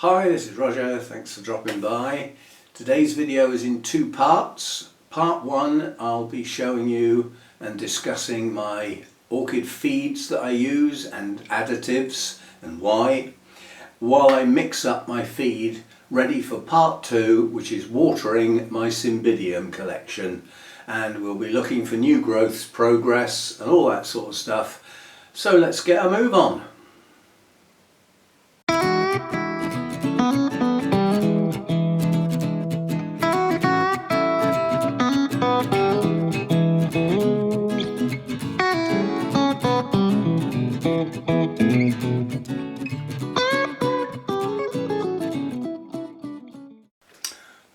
Hi, this is Roger, thanks for dropping by. Today's video is in two parts. Part one, I'll be showing you and discussing my orchid feeds that I use and additives and why, while I mix up my feed ready for part two, which is watering my Cymbidium collection. And we'll be looking for new growths, progress and all that sort of stuff. So let's get a move on.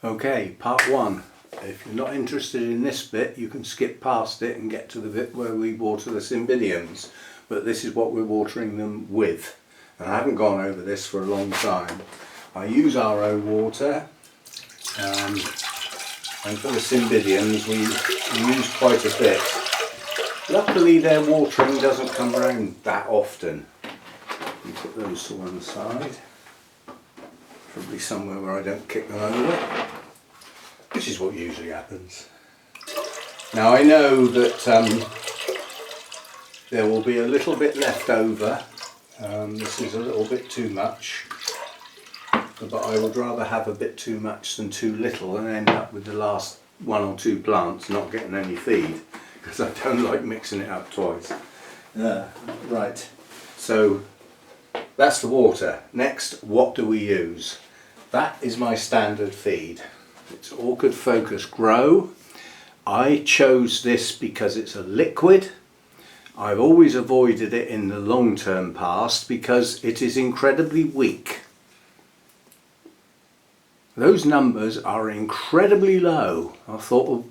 Okay, part one. If you're not interested in this bit, you can skip past it and get to the bit where we water the Cymbidiums. But this is what we're watering them with. And I haven't gone over this for a long time. I use RO water, and for the Cymbidiums we use quite a bit. Luckily their watering doesn't come around that often. You put those to one side. Probably somewhere where I don't kick them over, which is what usually happens. Now I know that there will be a little bit left over. This is a little bit too much, but I would rather have a bit too much than too little and end up with the last one or two plants not getting any feed, because I don't like mixing it up twice. Right, so that's the water. Next, what do we use? That is my standard feed. It's Orchid Focus Grow. I chose this because it's a liquid. I've always avoided it in the long-term past because it is incredibly weak. Those numbers are incredibly low. I thought, well,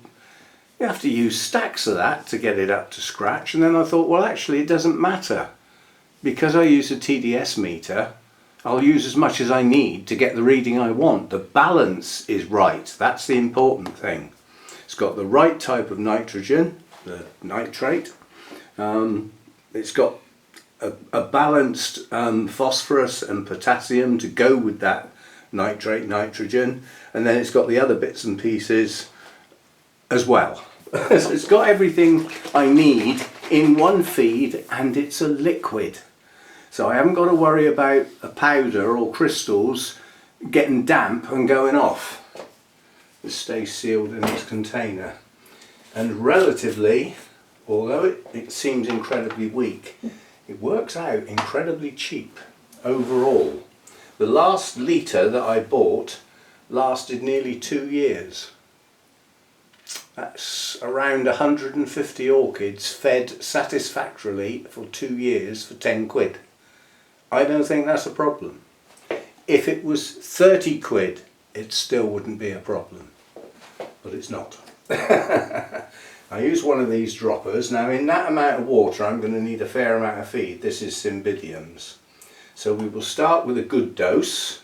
you have to use stacks of that to get it up to scratch, and then I thought, well, actually it doesn't matter. Because I use a TDS meter, I'll use as much as I need to get the reading I want. The balance is right, that's the important thing. It's got the right type of nitrogen, the nitrate. It's got a balanced phosphorus and potassium to go with that nitrate nitrogen, and then it's got the other bits and pieces as well. So it's got everything I need in one feed, and it's a liquid. So I haven't got to worry about a powder or crystals getting damp and going off. It stays sealed in its container. And relatively, although it seems incredibly weak, it works out incredibly cheap overall. The last litre that I bought lasted nearly 2 years. That's around 150 orchids fed satisfactorily for 2 years for 10 quid. I don't think that's a problem. If it was 30 quid, it still wouldn't be a problem, but it's not. I use one of these droppers. Now in that amount of water I'm going to need a fair amount of feed. This is Cymbidiums. So we will start with a good dose.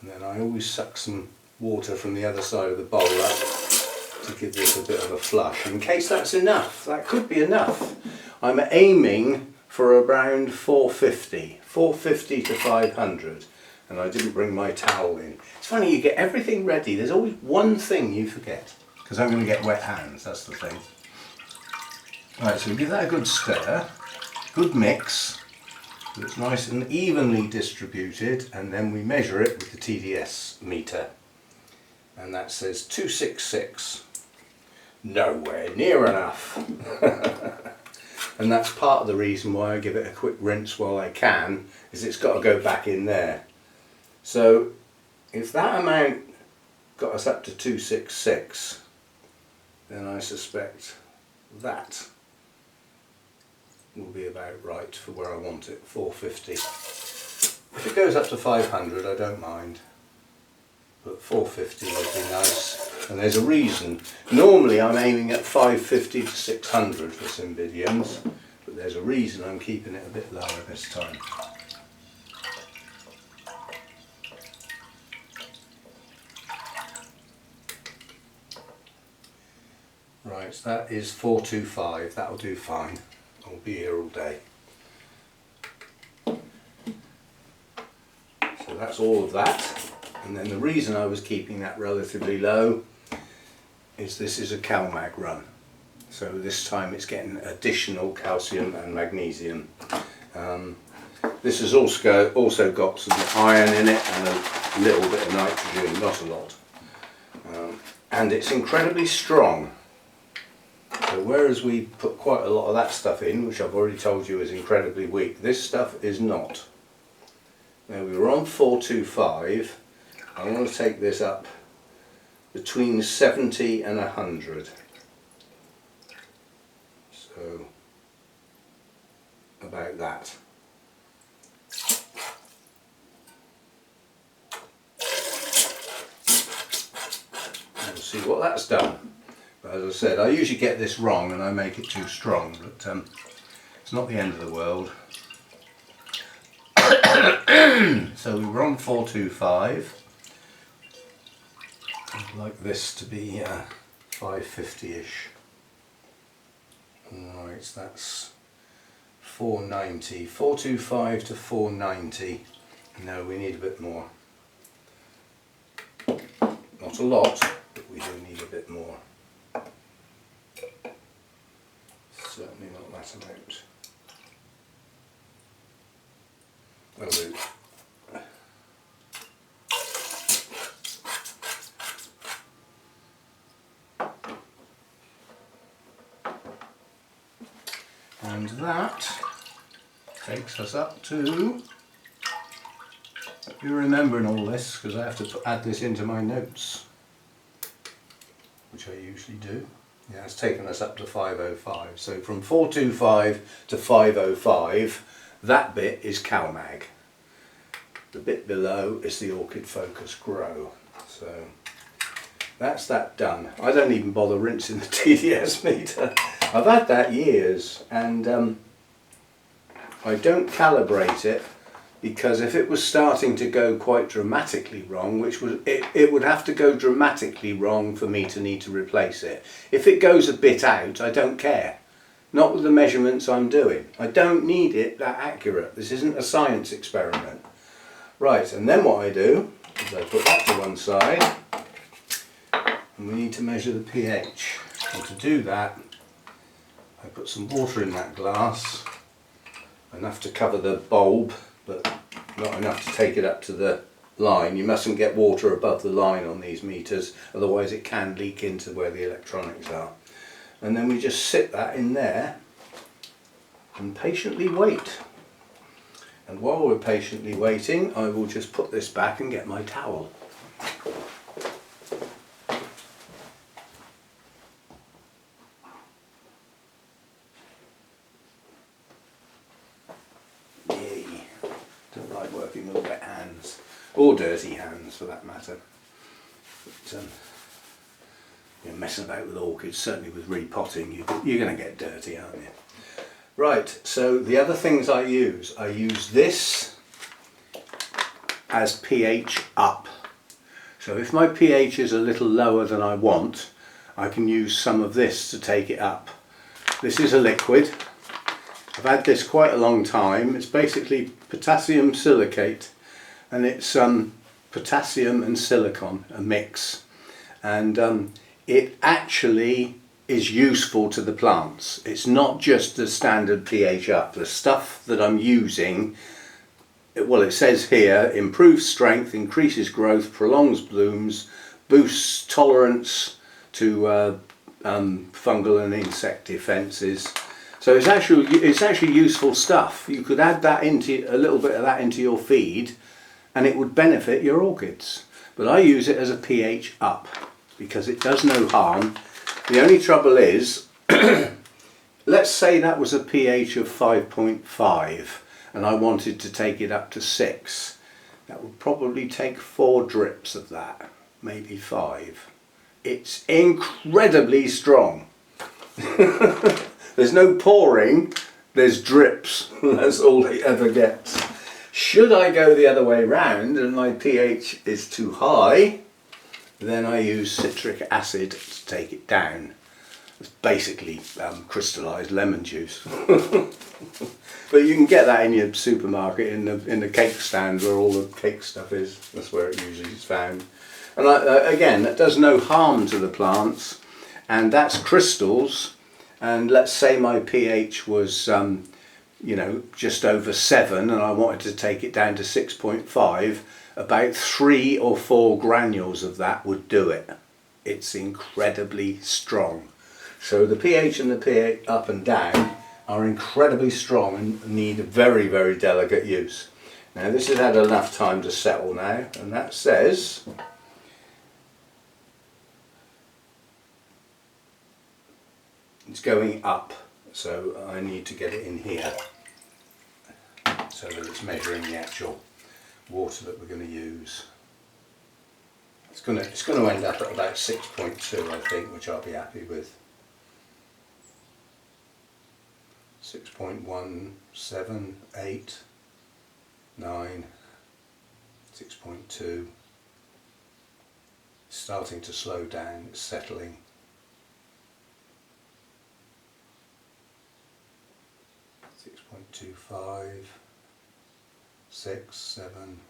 And then I always suck some water from the other side of the bowl up to give this a bit of a flush, in case that's enough. That could be enough. I'm aiming for around 450 to 500, and I didn't bring my towel in. It's funny, you get everything ready, there's always one thing you forget, because I'm going to get wet hands, that's the thing. Right, so we give that a good stir, good mix, so it's nice and evenly distributed, and then we measure it with the TDS meter. And that says 266. Nowhere near enough. And that's part of the reason why I give it a quick rinse while I can, is it's got to go back in there. So if that amount got us up to 266, then I suspect that will be about right for where I want it, 450. If it goes up to 500, I don't mind, but 450 would be nice. And there's a reason. Normally I'm aiming at 550 to 600 for Cymbidiums, but there's a reason I'm keeping it a bit lower this time. Right, so that is 425, that'll do fine. I'll be here all day. So that's all of that. And then the reason I was keeping that relatively low is this is a CalMag run. So this time it's getting additional calcium and magnesium. This has also got some iron in it and a little bit of nitrogen, not a lot. And it's incredibly strong. So whereas we put quite a lot of that stuff in, which I've already told you is incredibly weak, this stuff is not. Now we were on 425. I want to take this up between 70 and 100. So about that. We'll see what that's done. But as I said, I usually get this wrong and I make it too strong, but it's not the end of the world. So we were on 425. I'd like this to be 550-ish. Right, that's 490. 425 to 490. No, we need a bit more. Not a lot, but we do need a bit more. Certainly not that amount. Will do. And that takes us up to, you're remembering all this because I have to add this into my notes, which I usually do. Yeah, it's taken us up to 505. So from 425 to 505, that bit is CalMag. The bit below is the Orchid Focus Grow. So that's that done. I don't even bother rinsing the TDS meter. I've had that years, and I don't calibrate it because if it was starting to go quite dramatically wrong, which was it would have to go dramatically wrong for me to need to replace it. If it goes a bit out, I don't care. Not with the measurements I'm doing. I don't need it that accurate. This isn't a science experiment. Right, and then what I do is I put that to one side, and we need to measure the pH. And to do that, I put some water in that glass, enough to cover the bulb, but not enough to take it up to the line. You mustn't get water above the line on these meters, otherwise it can leak into where the electronics are. And then we just sit that in there and patiently wait. And while we're patiently waiting, I will just put this back and get my towel. Don't like working with wet hands, or dirty hands for that matter. But, you're messing about with orchids, certainly with repotting, you're going to get dirty, aren't you? Right, so the other things I use this as pH up. So if my pH is a little lower than I want, I can use some of this to take it up. This is a liquid. I've had this quite a long time. It's basically potassium silicate, and it's potassium and silicon, a mix. And it actually is useful to the plants. It's not just the standard pH up. The stuff that I'm using, well, it says here, improves strength, increases growth, prolongs blooms, boosts tolerance to fungal and insect defences. So it's actually useful stuff. You could add that into a little bit of that into your feed, and it would benefit your orchids. But I use it as a pH up because it does no harm. The only trouble is, let's say that was a pH of 5.5 and I wanted to take it up to 6. That would probably take 4 drips of that, maybe 5. It's incredibly strong. There's no pouring, there's drips. That's all it ever gets. Should I go the other way round and my pH is too high, then I use citric acid to take it down. It's basically crystallised lemon juice. But you can get that in your supermarket in the cake stand where all the cake stuff is. That's where it usually is found. And again, that does no harm to the plants, and that's crystals. And let's say my pH was you know, just over 7 and I wanted to take it down to 6.5, about 3 or 4 granules of that would do it. It's incredibly strong. So the pH and the pH up and down are incredibly strong and need a very, very delicate use. Now this has had enough time to settle now, and that says it's going up, so I need to get it in here so that it's measuring the actual water that we're going to use. It's going to end up at about 6.2, I think, which I'll be happy with. 6.1, 8, 9, 6.2. It's starting to slow down, it's settling. 6.25, 6, 7,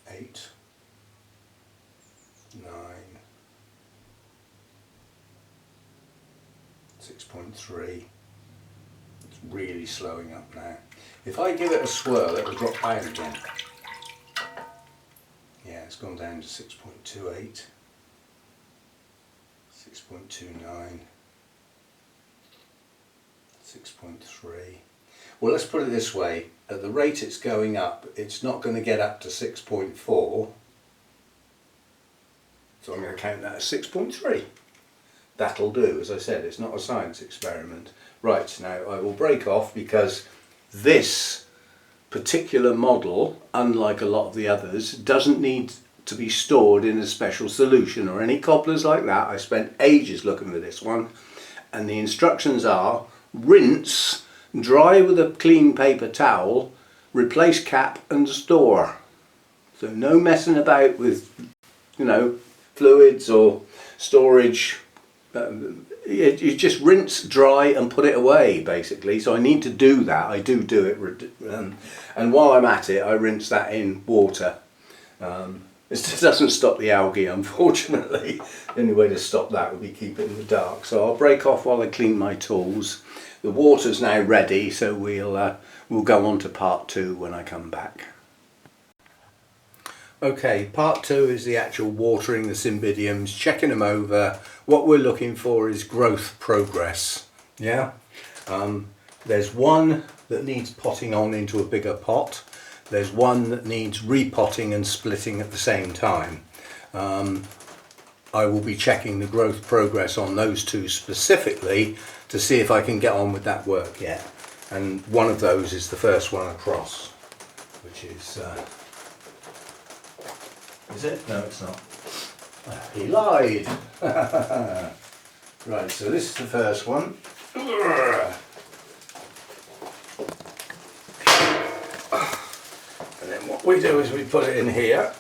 8, 9, 6.3. It's really slowing up now. If I give it a swirl, it will drop down again. Yeah, it's gone down to 6.28, 6.29, 6.3. Well, let's put it this way, at the rate it's going up, it's not going to get up to 6.4, so I'm going to count that as 6.3. That'll do. As I said, it's not a science experiment. Right, now I will break off because this particular model, unlike a lot of the others, doesn't need to be stored in a special solution or any cobblers like that. I spent ages looking for this one, and the instructions are: rinse, dry with a clean paper towel, replace cap and store. So no messing about with, you know, fluids or storage. You just rinse, dry and put it away, basically. So I need to do that. I do it, and while I'm at it, I rinse that in water. It doesn't stop the algae, unfortunately. The only way to stop that would be keep it in the dark. So I'll break off while I clean my tools. The water's now ready, so we'll go on to part 2 when I come back. Okay, part 2 is the actual watering the Cymbidiums, checking them over. What we're looking for is growth progress. Yeah, there's one that needs potting on into a bigger pot. There's one that needs repotting and splitting at the same time. I will be checking the growth progress on those two specifically to see if I can get on with that work yet. And one of those is the first one across, which is it? No, it's not. He lied. Right, so this is the first one. And then what we do is we put it in here.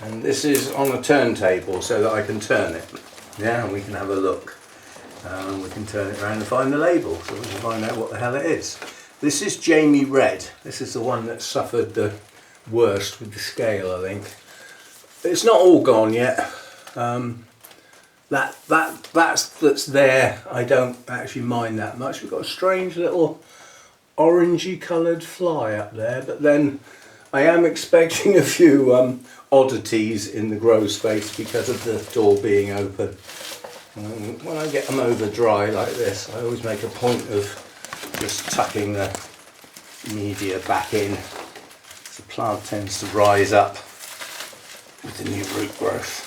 And this is on a turntable so that I can turn it. Yeah, and we can have a look. We can turn it around and find the label so we can find out what the hell it is. This is Jamie Red. This is the one that suffered the worst with the scale, I think. It's not all gone yet. That's there. I don't actually mind that much. We've got a strange little orangey coloured fly up there, but then I am expecting a few oddities in the grow space because of the door being open. When I get them over dry like this, I always make a point of just tucking the media back in. The plant tends to rise up with the new root growth.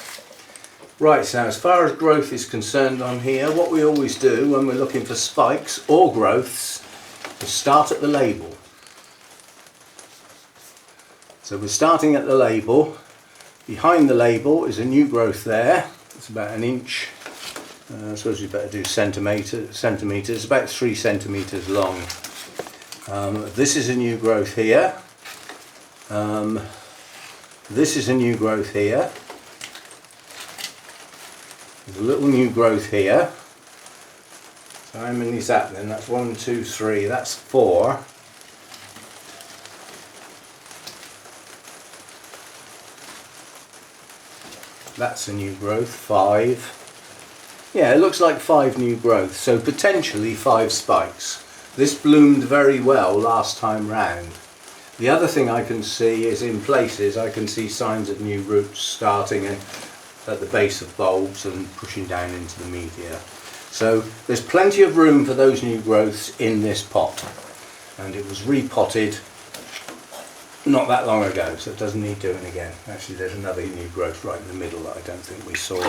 Right, so as far as growth is concerned on here, what we always do when we're looking for spikes or growths is start at the label. So we're starting at the label. Behind the label is a new growth there. It's about an inch. I suppose we better do centimetres. It's about 3 centimetres long. This is a new growth here. This is a new growth here. There's a little new growth here. So how many is that then? That's 1, 2, 3, that's 4. That's a new growth, 5. Yeah, it looks like 5 new growths, so potentially 5 spikes. This bloomed very well last time round. The other thing I can see is in places I can see signs of new roots starting at the base of bulbs and pushing down into the media. So there's plenty of room for those new growths in this pot, and it was repotted not that long ago, so it doesn't need doing again. Actually, there's another new growth right in the middle that I don't think we saw.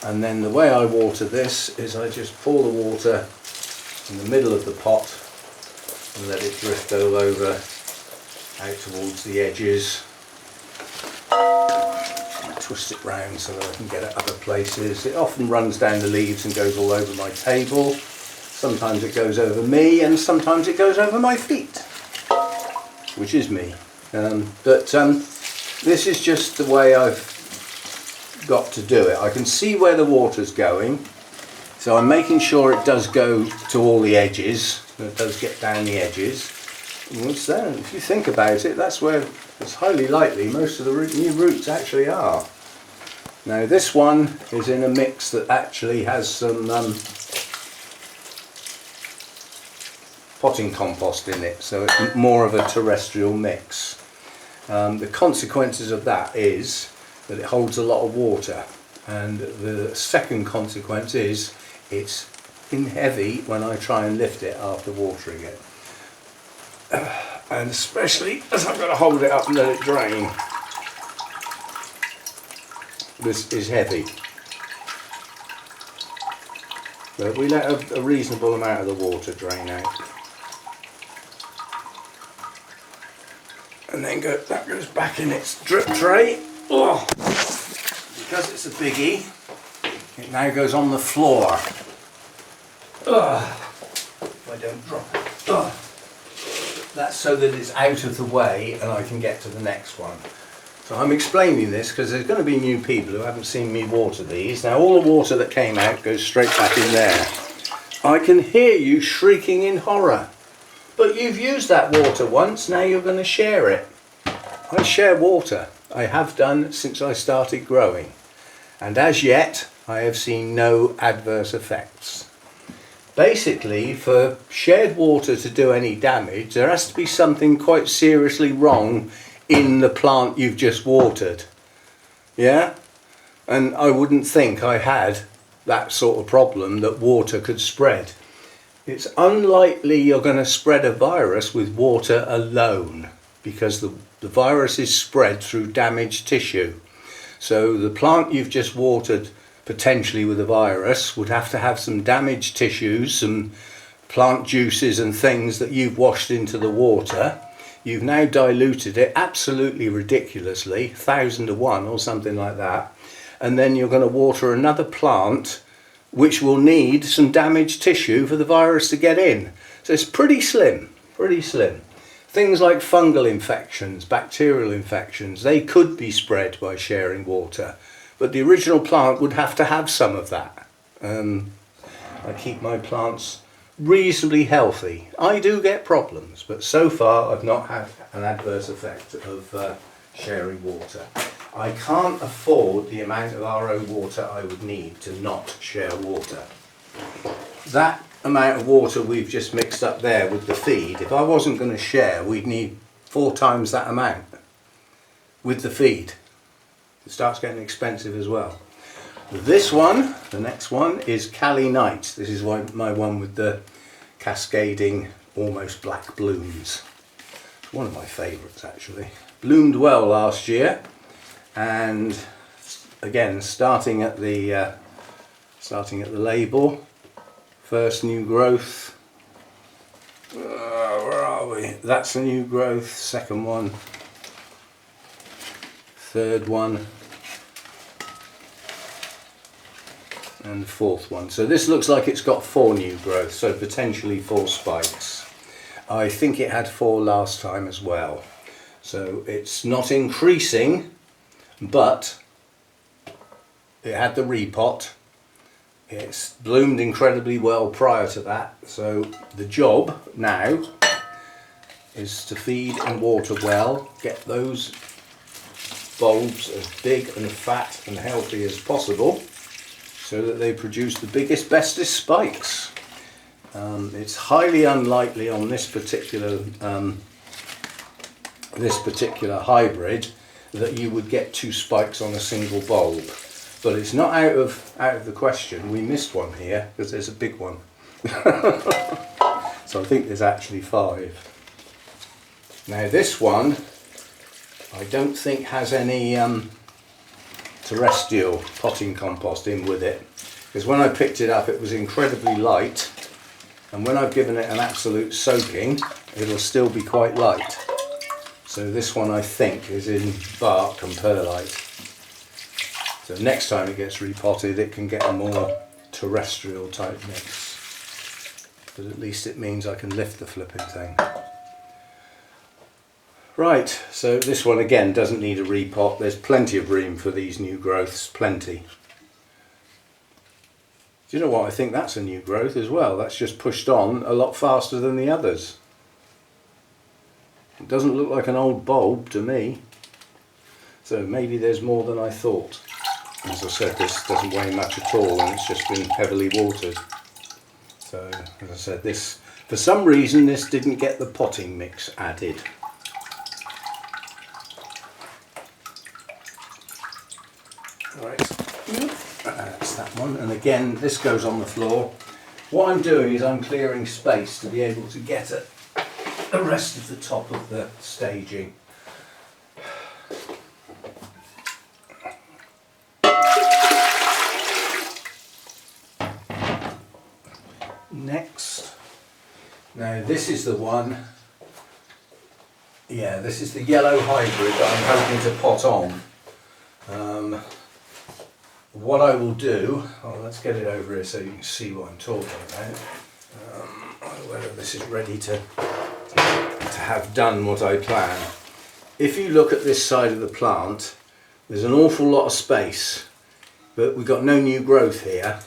And then the way I water this is I just pour the water in the middle of the pot and let it drift all over out towards the edges. I twist it round so that I can get it other places. It often runs down the leaves and goes all over my table. Sometimes it goes over me and sometimes it goes over my feet, which is me. This is just the way I've got to do it. I can see where the water's going, so I'm making sure it does go to all the edges, it does get down the edges. And once then, if you think about it, that's where it's highly likely most of the new roots actually are. Now this one is in a mix that actually has some potting compost in it, so it's more of a terrestrial mix. The consequences of that is that it holds a lot of water, and the second consequence is it's in heavy when I try and lift it after watering it, and especially as I've got to hold it up and let it drain. This is heavy, but we let a reasonable amount of the water drain out. And then that goes back in its drip tray. Oh, because it's a biggie, it now goes on the floor. If I don't drop it. That's so that it's out of the way and I can get to the next one. So I'm explaining this because there's going to be new people who haven't seen me water these. Now all the water that came out goes straight back in there. I can hear you shrieking in horror. But you've used that water once, now you're going to share it. I share water. I have done since I started growing. And as yet, I have seen no adverse effects. Basically, for shared water to do any damage, there has to be something quite seriously wrong in the plant you've just watered. Yeah? And I wouldn't think I had that sort of problem that water could spread. It's unlikely you're going to spread a virus with water alone, because the virus is spread through damaged tissue. So the plant you've just watered potentially with a virus would have to have some damaged tissues, some plant juices and things that you've washed into the water. You've now diluted it absolutely ridiculously, 1,000 to 1 or something like that. And then you're going to water another plant which will need some damaged tissue for the virus to get in. So it's pretty slim, pretty slim. Things like fungal infections, bacterial infections, they could be spread by sharing water, but the original plant would have to have some of that. I keep my plants reasonably healthy. I do get problems, but so far I've not had an adverse effect of sharing water. I can't afford the amount of RO water I would need to not share water. That amount of water we've just mixed up there with the feed, if I wasn't going to share, we'd need 4 times that amount with the feed. It starts getting expensive as well. This one, the next one, is Cali Night. This is my one with the cascading, almost black blooms. One of my favourites actually. Bloomed well last year. And again, starting at the label, first new growth. Where are we? That's a new growth. Second one, third one, and the fourth one. So this looks like it's got 4 new growths, so potentially 4 spikes. I think it had 4 last time as well. So it's not increasing, but it had the repot It's bloomed incredibly well prior to that, so the job now is to feed and water well, get those bulbs as big and fat and healthy as possible so that they produce the biggest, bestest spikes. It's highly unlikely on this particular hybrid that you would get 2 spikes on a single bulb, but it's not out of the question. We missed one here because there's a big one. So I think there's actually 5. Now this one I don't think has any terrestrial potting compost in with it, because when I picked it up it was incredibly light, and when I've given it an absolute soaking it'll still be quite light. So this one I think is in bark and perlite. So next time it gets repotted it can get a more terrestrial type mix. But at least it means I can lift the flipping thing. Right, so this one again doesn't need a repot. There's plenty of room for these new growths, plenty. Do you know what? I think that's a new growth as well. That's just pushed on a lot faster than the others. It doesn't look like an old bulb to me. So maybe there's more than I thought. As I said, this doesn't weigh much at all and it's just been heavily watered. So as I said, this, for some reason this didn't get the potting mix added. Right, that's that one, and again this goes on the floor. What I'm doing is I'm clearing space to be able to get at the rest of the top of the staging. Next, now this is the one, yeah, this is the yellow hybrid that I'm hoping to pot on. What I will do, let's get it over here so you can see what I'm talking about. Whether this is ready to have done what I plan. If you look at this side of the plant, there's an awful lot of space, but we've got no new growth here.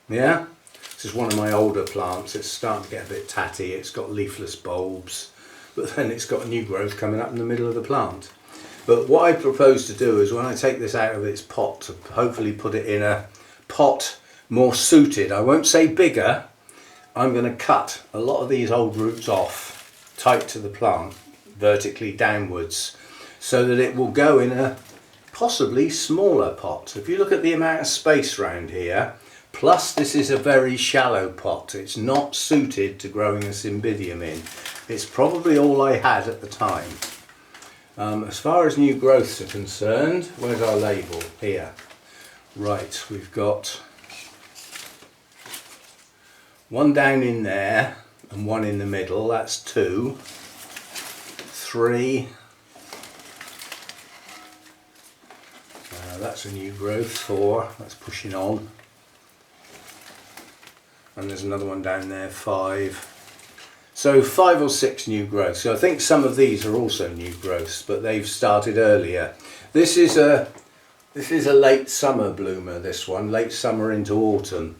Yeah? This is one of my older plants. It's starting to get a bit tatty. It's got leafless bulbs, but then it's got new growth coming up in the middle of the plant. But what I propose to do is when I take this out of its pot, to hopefully put it in a pot more suited, I won't say bigger, I'm going to cut a lot of these old roots off tight to the plant, vertically downwards, so that it will go in a possibly smaller pot. If you look at the amount of space around here, plus this is a very shallow pot, it's not suited to growing a Cymbidium in. It's probably all I had at the time. As far as new growths are concerned, where's our label? Here. Right, we've got one down in there and one in the middle, that's 2. 3. That's a new growth, 4, that's pushing on. And there's another one down there, 5. So 5 or 6 new growths. So I think some of these are also new growths, but they've started earlier. This is a late summer bloomer, this one, late summer into autumn.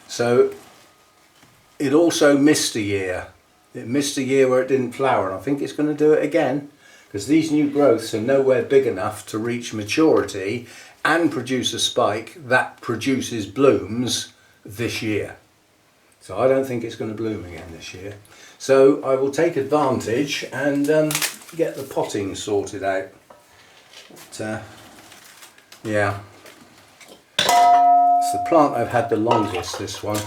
So it also missed a year. It missed a year where it didn't flower, and I think it's going to do it again, because these new growths are nowhere big enough to reach maturity and produce a spike that produces blooms this year. So I don't think it's going to bloom again this year. So I will take advantage and get the potting sorted out. But, yeah, it's the plant I've had the longest, this one.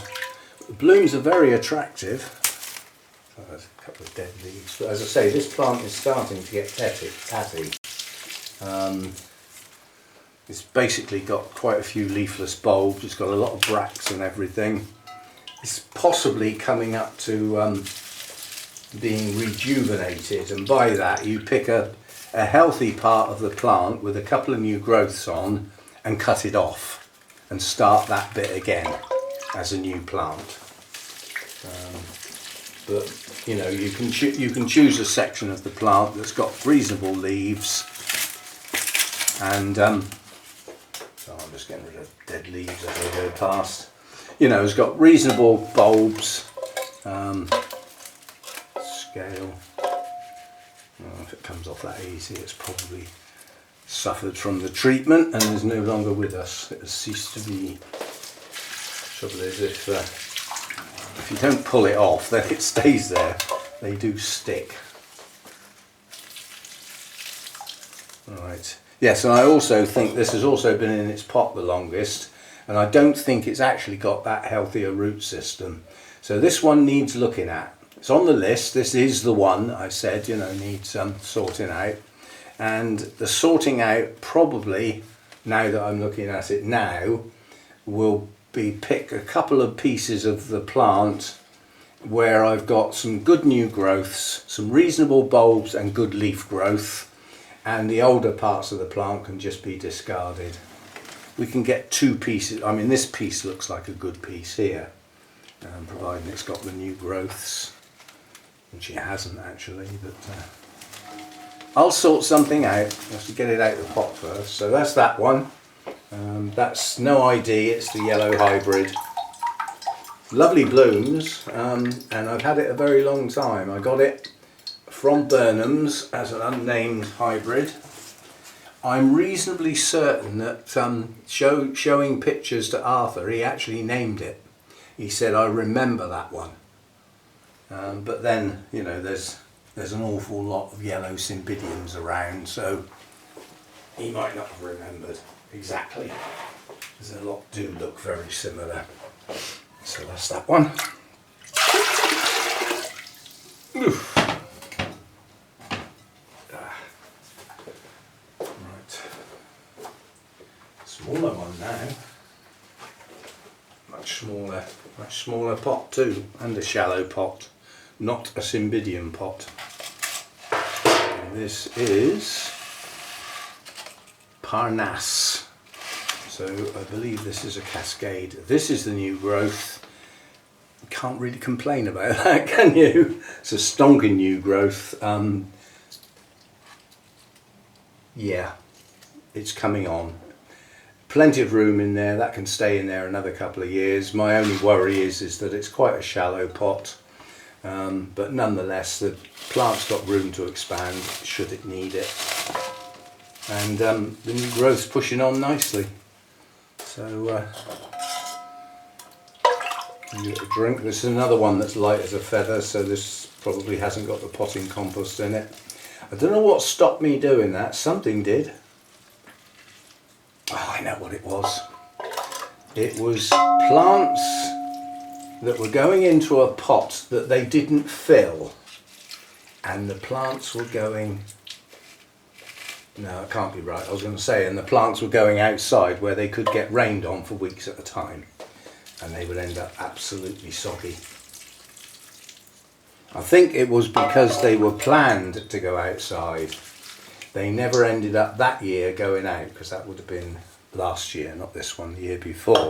The blooms are very attractive. Oh, there's a couple of dead leaves. But as I say, this plant is starting to get tatty. It's basically got quite a few leafless bulbs. It's got a lot of bracts and everything. It's possibly coming up to being rejuvenated, and by that you pick a healthy part of the plant with a couple of new growths on and cut it off and start that bit again as a new plant. But you know, you can choose a section of the plant that's got reasonable leaves, and so I'm just just getting rid of dead leaves as I go past. You know, it's got reasonable bulbs. Scale. Oh, if it comes off that easy, it's probably suffered from the treatment and is no longer with us. It has ceased to be. Trouble is, if you don't pull it off, then it stays there. They do stick. Right. Yes, and I also think this has also been in its pot the longest, and I don't think it's actually got that healthier root system. So this one needs looking at. It's on the list. This is the one I said, you know, needs sorting out. And the sorting out probably, now that I'm looking at it now, will be pick a couple of pieces of the plant where I've got some good new growths, some reasonable bulbs and good leaf growth, and the older parts of the plant can just be discarded. We can get 2 pieces. I mean, this piece looks like a good piece here, providing it's got the new growths, which it hasn't actually, but I'll sort something out. I have to get it out of the pot first. So that's that one. That's no ID, it's the yellow hybrid. Lovely blooms, and I've had it a very long time. I got it from Burnham's as an unnamed hybrid. I'm reasonably certain that showing pictures to Arthur, he actually named it. He said, I remember that one. But then, you know, there's an awful lot of yellow Cymbidiums around, so he might not have remembered exactly, because a lot do look very similar. So that's that one. Oof. Right. Smaller one now. Much smaller pot too, and a shallow pot, not a Cymbidium pot. And this is Parnasse. So I believe this is a cascade. This is the new growth. Can't really complain about that, can you? It's a stonking new growth. Yeah, it's coming on. Plenty of room in there. That can stay in there another couple of years. My only worry is that it's quite a shallow pot. But nonetheless, the plant's got room to expand should it need it. And the new growth's pushing on nicely. So, give it a drink. This is another one that's light as a feather, so this probably hasn't got the potting compost in it. I don't know what stopped me doing that. Something did. Oh, I know what it was. It was plants that were going into a pot that they didn't fill, and the plants were going... No, it can't be right. I was going to say, and the plants were going outside where they could get rained on for weeks at a time, and they would end up absolutely soggy. I think it was because they were planned to go outside. They never ended up that year going out, because that would have been last year, not this one, the year before.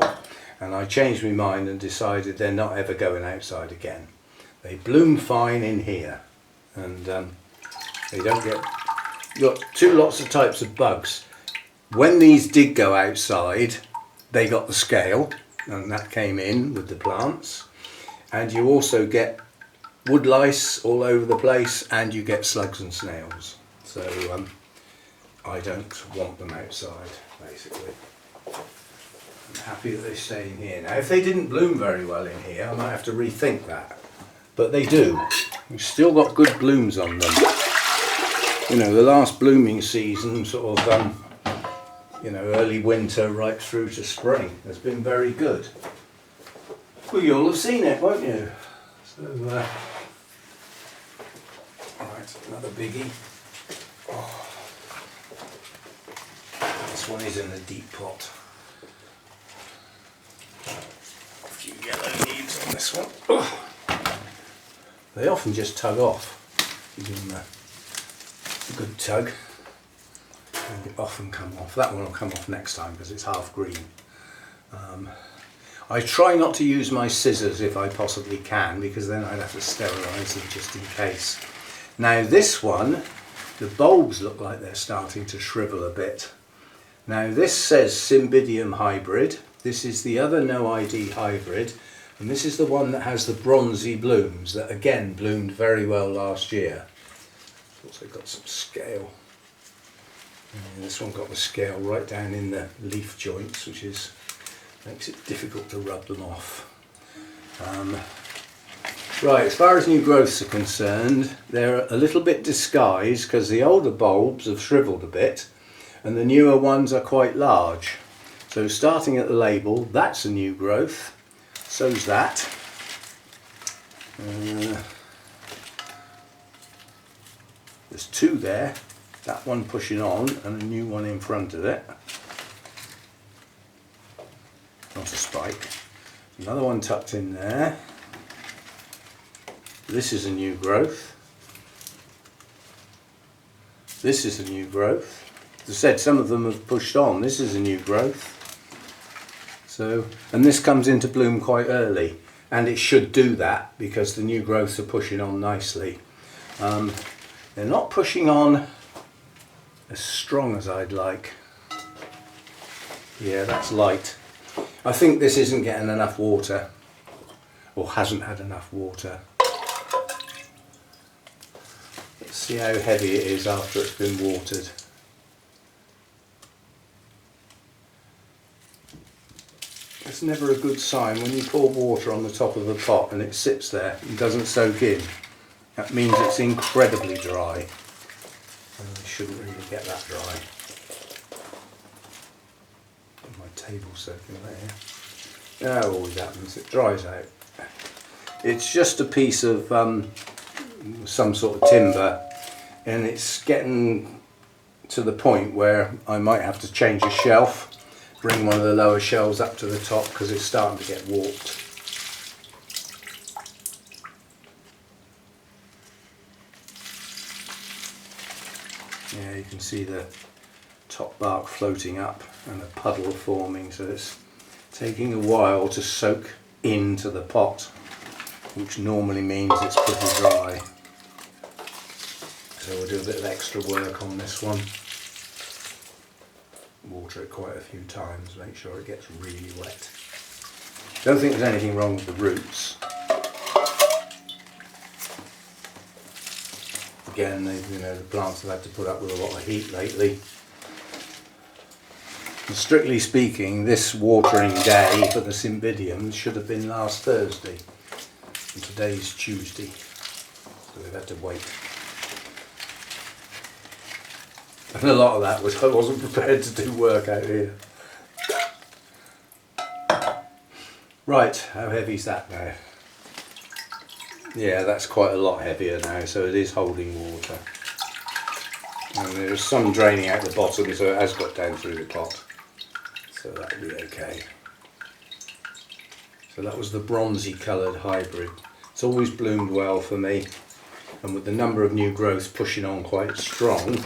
And I changed my mind and decided they're not ever going outside again. They bloom fine in here, and they don't get... You've got 2 lots of types of bugs. When these did go outside, they got the scale, and that came in with the plants. And you also get wood lice all over the place, and you get slugs and snails. So I don't want them outside, basically. I'm happy that they stay in here. Now, if they didn't bloom very well in here, I might have to rethink that. But they do. We've still got good blooms on them. You know, the last blooming season, sort of, you know, early winter right through to spring, has been very good. Well, you'll have seen it, won't you? So, right, another biggie. Oh. This one is in a deep pot. A few yellow leaves on this one. Oh. They often just tug off. You give them a good tug, and it often come off. That one will come off next time because it's half green. I try not to use my scissors if I possibly can, because then I'd have to sterilise them just in case. Now this one, the bulbs look like they're starting to shrivel a bit, Now this says Cymbidium hybrid. This is the other no ID hybrid, and this is the one that has the bronzy blooms that again bloomed very well last year. It's also got some scale. And this one got the scale right down in the leaf joints, which makes it difficult to rub them off. Right, as far as new growths are concerned, they're a little bit disguised because the older bulbs have shriveled a bit and the newer ones are quite large. So starting at the label, that's a new growth, so's that. There's two there, that one pushing on and a new one in front of it. Not a spike. Another one tucked in there. This is a new growth. This is a new growth. As I said, some of them have pushed on. This is a new growth. So, and this comes into bloom quite early, and it should do that because the new growths are pushing on nicely. They're not pushing on as strong as I'd like. Yeah, that's light. I think this isn't getting enough water, or hasn't had enough water. Let's see how heavy it is after it's been watered. It's never a good sign when you pour water on the top of a pot and it sits there and doesn't soak in. That means it's incredibly dry. And I shouldn't really get that dry. Get my table soaking right here. That always happens, it dries out. It's just a piece of some sort of timber, and it's getting to the point where I might have to change a shelf. Bring one of the lower shelves up to the top because it's starting to get warped. Yeah, you can see the top bark floating up and a puddle forming, so it's taking a while to soak into the pot, which normally means it's pretty dry. So we'll do a bit of extra work on this one. Water it quite a few times, make sure it gets really wet. Don't think there's anything wrong with the roots. Again, the plants have had to put up with a lot of heat lately. And strictly speaking, this watering day for the Cymbidiums should have been last Thursday. And today's Tuesday, so we've had to wait. And a lot of that was I wasn't prepared to do work out here. Right, how heavy is that now? Yeah, that's quite a lot heavier now, so it is holding water. And there's some draining out the bottom, so it has got down through the pot. So that'll be okay. So that was the bronzy coloured hybrid. It's always bloomed well for me, and with the number of new growths pushing on quite strong,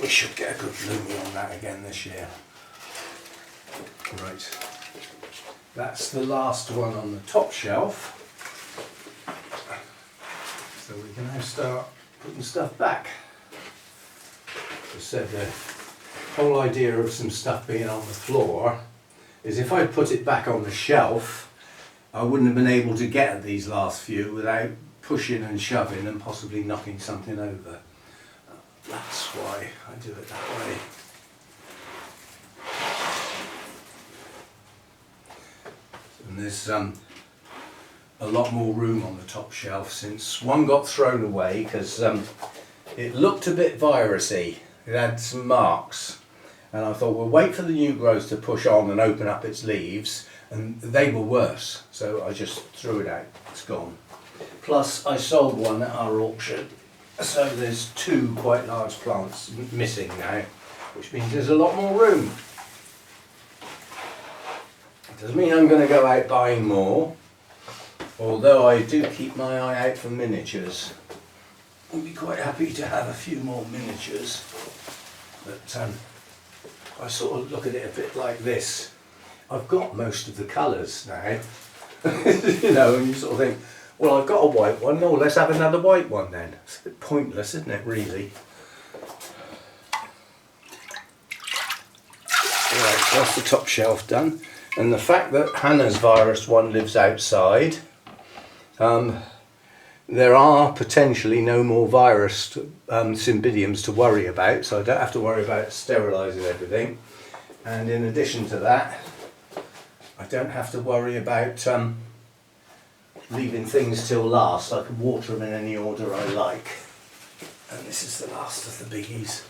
we should get a good blooming on that again this year. Right, that's the last one on the top shelf. So we can now start putting stuff back. As I said, the whole idea of some stuff being on the floor is if I put it back on the shelf, I wouldn't have been able to get at these last few without pushing and shoving and possibly knocking something over. That's why I do it that way. And there's a lot more room on the top shelf since one got thrown away because it looked a bit virusy. It had some marks, and I thought we'll wait for the new growth to push on and open up its leaves, and they were worse, so I just threw it out. It's gone. Plus I sold one at our auction. So there's two quite large plants missing now, which means there's a lot more room. It doesn't mean I'm going to go out buying more, although I do keep my eye out for miniatures. I'd be quite happy to have a few more miniatures, but I sort of look at it a bit like this. I've got most of the colours now, you know, and you sort of think, well, I've got a white one, no, let's have another white one then. It's a bit pointless, isn't it, really? Right, so that's the top shelf done. And the fact that Hannah's virus one lives outside, there are potentially no more virus Cymbidiums to worry about, so I don't have to worry about sterilising everything. And in addition to that, I don't have to worry about leaving things till last. I can water them in any order I like. And this is the last of the biggies.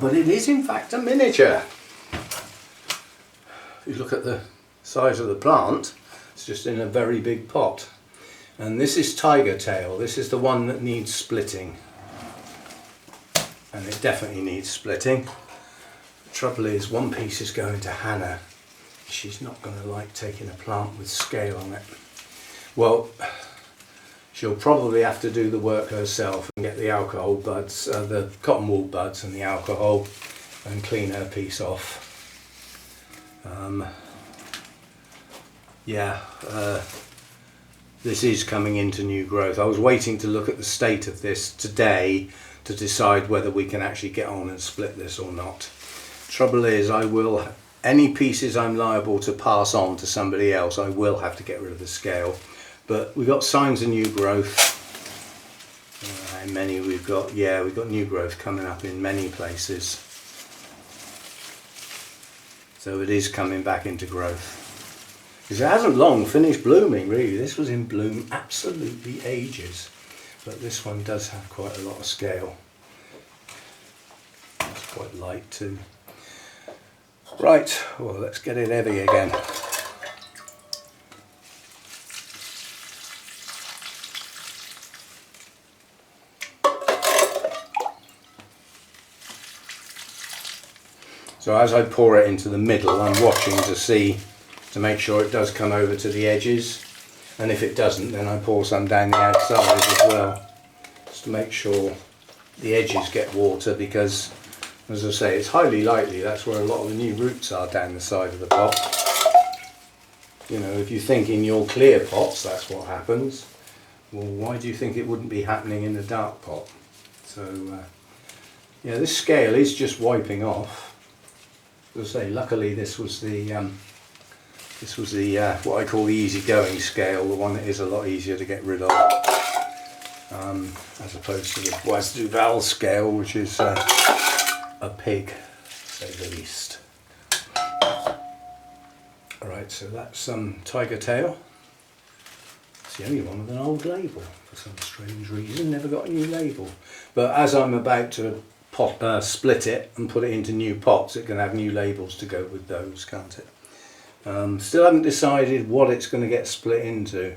But it is in fact a miniature. If you look at the size of the plant, it's just in a very big pot. And this is tiger tail. This is the one that needs splitting. And it definitely needs splitting. The trouble is, one piece is going to Hannah. She's not going to like taking a plant with scale on it. Well, she'll probably have to do the work herself and get the alcohol buds, the cotton wool buds and the alcohol, and clean her piece off. This is coming into new growth. I was waiting to look at the state of this today to decide whether we can actually get on and split this or not. Trouble is, any pieces I'm liable to pass on to somebody else, I will have to get rid of the scale. But we've got signs of new growth. How many we've got? Yeah, we've got new growth coming up in many places. So it is coming back into growth. Because it hasn't long finished blooming, really. This was in bloom absolutely ages. But this one does have quite a lot of scale. It's quite light too. Right, well, let's get it heavy again. So as I pour it into the middle, I'm watching to make sure it does come over to the edges, and if it doesn't, then I pour some down the outside as well, just to make sure the edges get water, because as I say, it's highly likely that's where a lot of the new roots are, down the side of the pot. You know, if you think in your clear pots that's what happens, well, why do you think it wouldn't be happening in the dark pot? So yeah, this scale is just wiping off. As I say, luckily this was the what I call the easy-going scale, the one that is a lot easier to get rid of, as opposed to the Bois Duval scale, which is a pig, to say the least. Alright, so that's tiger tail. It's the only one with an old label for some strange reason. Never got a new label. But as I'm about to split it and put it into new pots, it can have new labels to go with those, can't it? Still haven't decided what it's going to get split into.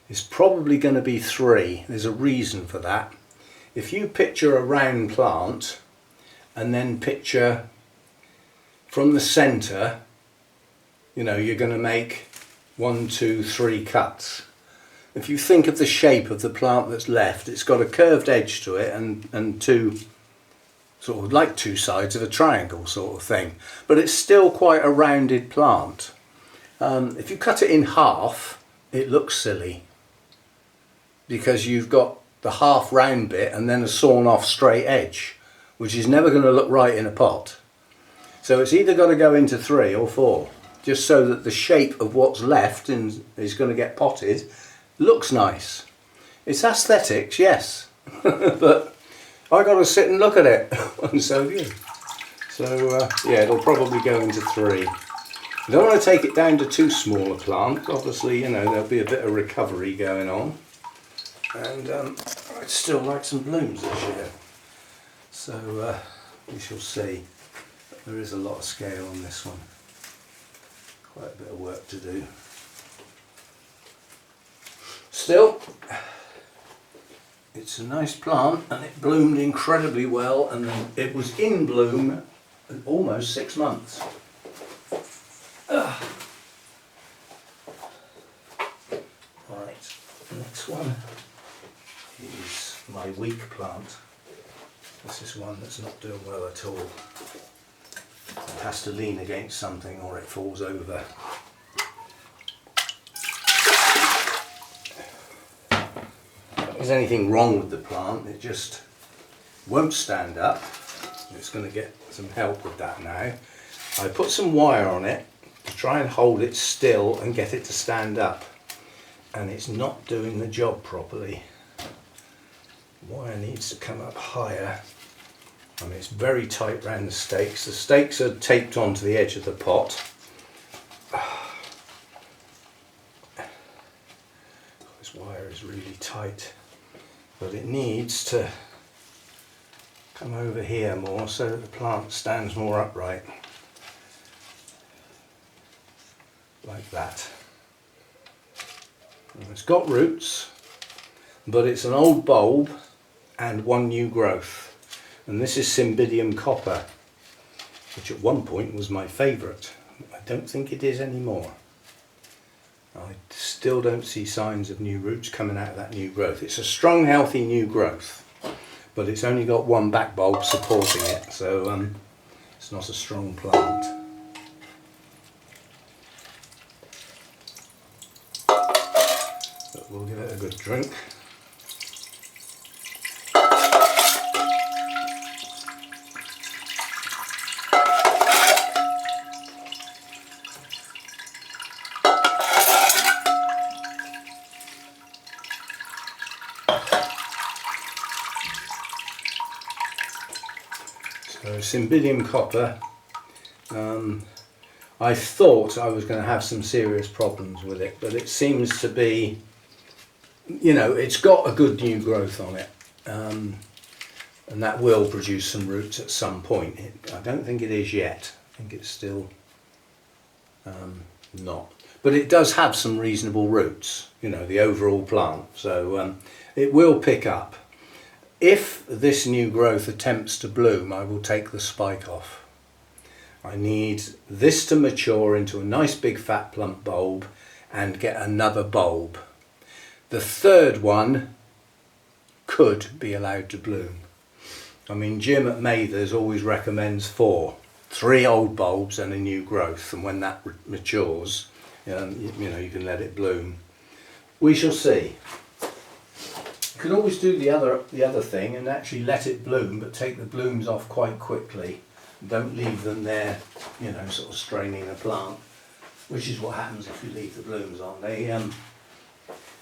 It's probably going to be 3. There's a reason for that. If you picture a round plant and then picture from the centre, you know, you're going to make 1, 2, 3 cuts. If you think of the shape of the plant that's left, it's got a curved edge to it and two, sort of like 2 sides of a triangle sort of thing, but it's still quite a rounded plant. If you cut it in half, it looks silly, because you've got the half round bit and then a sawn off straight edge, which is never going to look right in a pot. So it's either got to go into 3 or 4, just so that the shape of what's left is going to get potted looks nice. It's aesthetics, yes, but I got to sit and look at it, and so do you. So yeah, it'll probably go into 3. I don't want to take it down to too small a plant. Obviously, you know, there'll be a bit of recovery going on, and I'd still like some blooms this year. So we shall see. There is a lot of scale on this one. Quite a bit of work to do. Still, it's a nice plant, and it bloomed incredibly well, and it was in bloom almost 6 months. Right, next one is my weak plant. This is one that's not doing well at all. It has to lean against something or it falls over. If there's anything wrong with the plant, it just won't stand up. It's going to get some help with that now. I put some wire on it to try and hold it still and get it to stand up, and it's not doing the job properly. The wire needs to come up higher. I mean, it's very tight around the stakes. The stakes are taped onto the edge of the pot. This wire is really tight, but it needs to come over here more so that the plant stands more upright. Like that. And it's got roots, but it's an old bulb and one new growth. And this is Cymbidium copper, which at one point was my favourite. I don't think it is anymore. I still don't see signs of new roots coming out of that new growth. It's a strong, healthy new growth, but it's only got one back bulb supporting it, so it's not a strong plant. But we'll give it a good drink. So Cymbidium copper, I thought I was going to have some serious problems with it, but it seems to be, you know, it's got a good new growth on it, and that will produce some roots at some point. I don't think it is yet. I think it's still not. But it does have some reasonable roots, you know, the overall plant, so it will pick up. If this new growth attempts to bloom, I will take the spike off. I need this to mature into a nice big fat plump bulb and get another bulb. The third one could be allowed to bloom. I mean, Jim at Mather's always recommends 4. 3 old bulbs and a new growth, and when that matures, you know, you can let it bloom. We shall see. You can always do the other thing and actually let it bloom, but take the blooms off quite quickly. Don't leave them there, you know, sort of straining the plant, which is what happens if you leave the blooms on.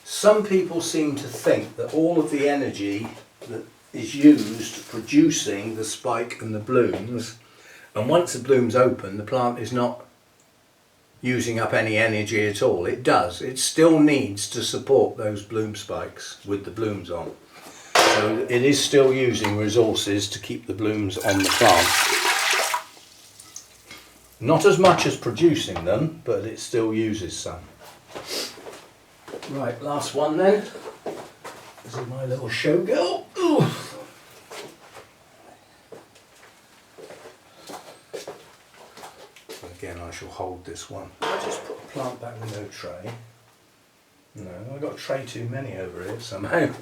Some people seem to think that all of the energy that is used producing the spike and the blooms, and once the blooms open, the plant is not using up any energy at all. It does. It still needs to support those bloom spikes with the blooms on. So it is still using resources to keep the blooms on the plant. Not as much as producing them, but it still uses some. Right, last one then. This is my little show girl. Ooh. Again, I shall hold this one. I just put the plant back with no tray. No, I've got a tray too many over here somehow.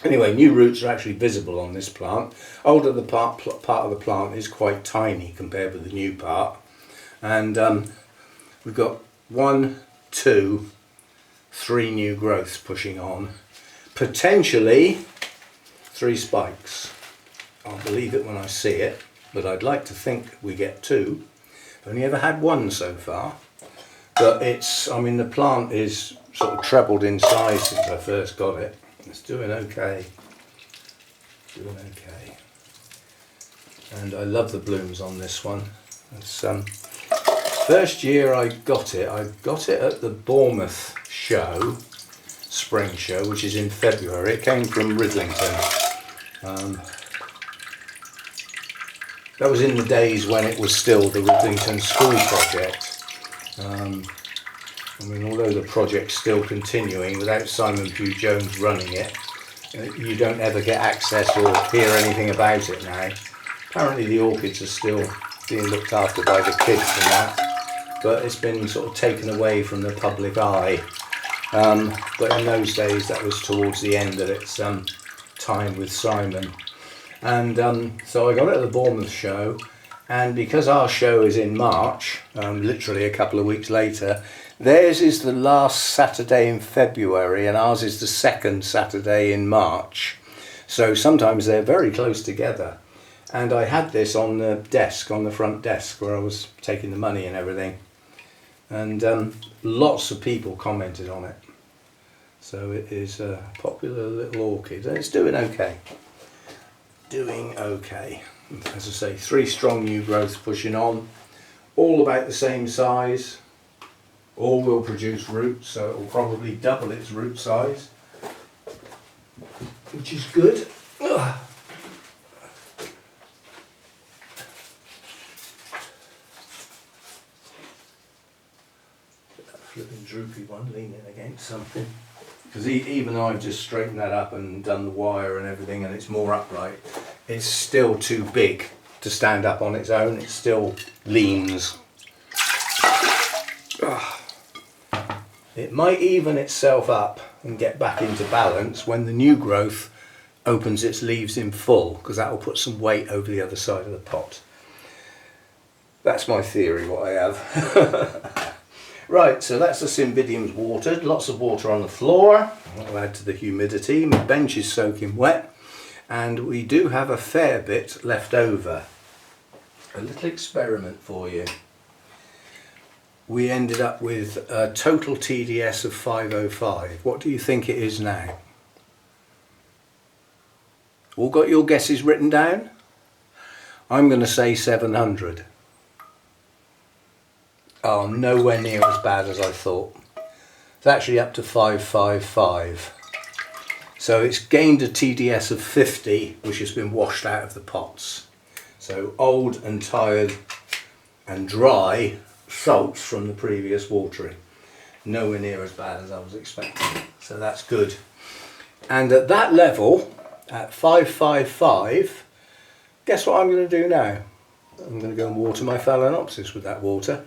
Anyway, new roots are actually visible on this plant. Older the part of the plant is quite tiny compared with the new part. And we've got 1, 2, 3 new growths pushing on. Potentially 3 spikes. I'll believe it when I see it, but I'd like to think we get 2. I've only ever had 1 so far, but I mean, the plant is sort of trebled in size since I first got it. It's doing okay. Doing okay. And I love the blooms on this one. It's first year I got it at the Bournemouth show, spring show, which is in February. It came from Ridlington. That was in the days when it was still the Ridlington School project. I mean, although the project's still continuing, without Simon Pugh Jones running it, you don't ever get access or hear anything about it now. Apparently the orchids are still being looked after by the kids and that, but it's been sort of taken away from the public eye. But in those days, that was towards the end of its time with Simon. And so I got it at the Bournemouth show, and because our show is in March, literally a couple of weeks later, theirs is the last Saturday in February and ours is the second Saturday in March. So sometimes they're very close together. And I had this on the desk, on the front desk where I was taking the money and everything. And lots of people commented on it. So it is a popular little orchid and it's doing okay. Doing okay. As I say, 3 strong new growths pushing on, all about the same size. All will produce roots, so it will probably double its root size, which is good. Ugh. That flipping droopy one leaning against something. Because even though I've just straightened that up and done the wire and everything and it's more upright, it's still too big to stand up on its own. It still leans. Ugh. It might even itself up and get back into balance when the new growth opens its leaves in full, because that will put some weight over the other side of the pot. That's my theory, what I have. Right, so that's the Cymbidiums watered, lots of water on the floor. I'll add to the humidity, my bench is soaking wet, and we do have a fair bit left over. A little experiment for you. We ended up with a total TDS of 505. What do you think it is now? All got your guesses written down? I'm going to say 700. Oh, nowhere near as bad as I thought. It's actually up to 555. So it's gained a TDS of 50, which has been washed out of the pots. So old and tired and dry salts from the previous watering. Nowhere near as bad as I was expecting. So that's good. And at that level, at 555, guess what I'm going to do now? I'm going to go and water my Phalaenopsis with that water.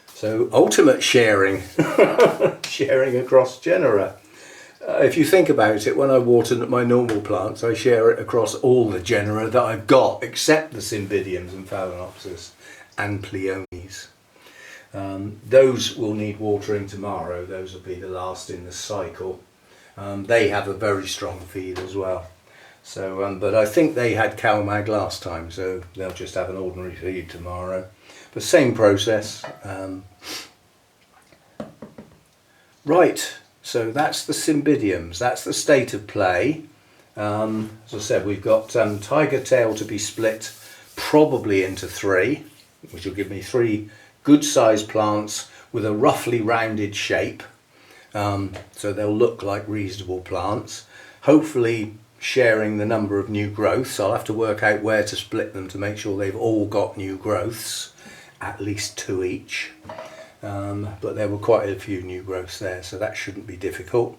So ultimate sharing, sharing across genera. If you think about it, when I water my normal plants, I share it across all the genera that I've got, except the Cymbidiums and Phalaenopsis and Pleones. Those will need watering tomorrow. Those will be the last in the cycle. They have a very strong feed as well. So, but I think they had CalMag last time, so they'll just have an ordinary feed tomorrow. But same process. Right, so that's the Cymbidiums. That's the state of play. As I said, we've got tiger tail to be split probably into 3, which will give me 3 good sized plants with a roughly rounded shape. So they'll look like reasonable plants. Hopefully sharing the number of new growths. I'll have to work out where to split them to make sure they've all got new growths, at least 2 each. But there were quite a few new growths there, so that shouldn't be difficult.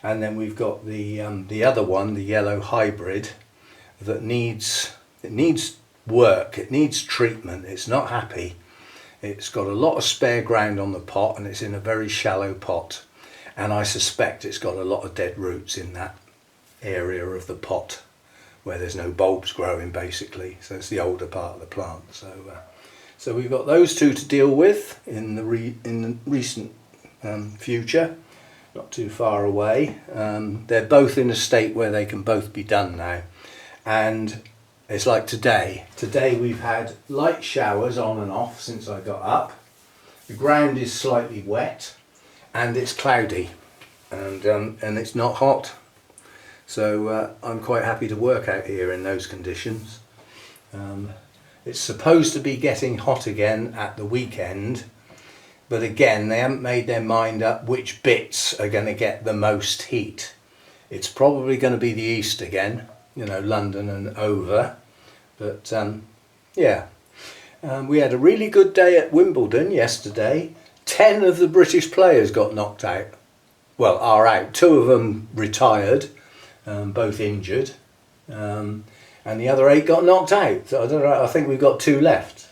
And then we've got the other one, the yellow hybrid, that needs work, it needs treatment. It's not happy. It's got a lot of spare ground on the pot and it's in a very shallow pot, and I suspect it's got a lot of dead roots in that area of the pot where there's no bulbs growing, basically. So it's the older part of the plant. So we've got those 2 to deal with in the recent future, not too far away. They're both in a state where they can both be done now, and it's like today. Today we've had light showers on and off since I got up. The ground is slightly wet and it's cloudy, and it's not hot. So I'm quite happy to work out here in those conditions. It's supposed to be getting hot again at the weekend, but again they haven't made their mind up which bits are going to get the most heat. It's probably going to be the east again, you know, London and over. But yeah, we had a really good day at Wimbledon yesterday. 10 of the British players got knocked out. Well, are out. 2 of them retired, both injured, and the other 8 got knocked out. So I don't know, I think we've got 2 left.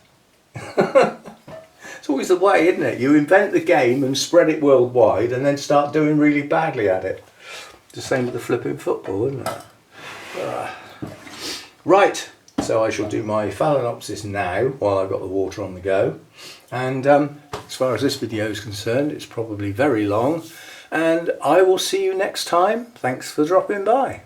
It's always the way, isn't it? You invent the game and spread it worldwide and then start doing really badly at it. The same with the flipping football, isn't it? Right, so I shall do my Phalaenopsis now while I've got the water on the go. And as far as this video is concerned, it's probably very long. And I will see you next time. Thanks for dropping by.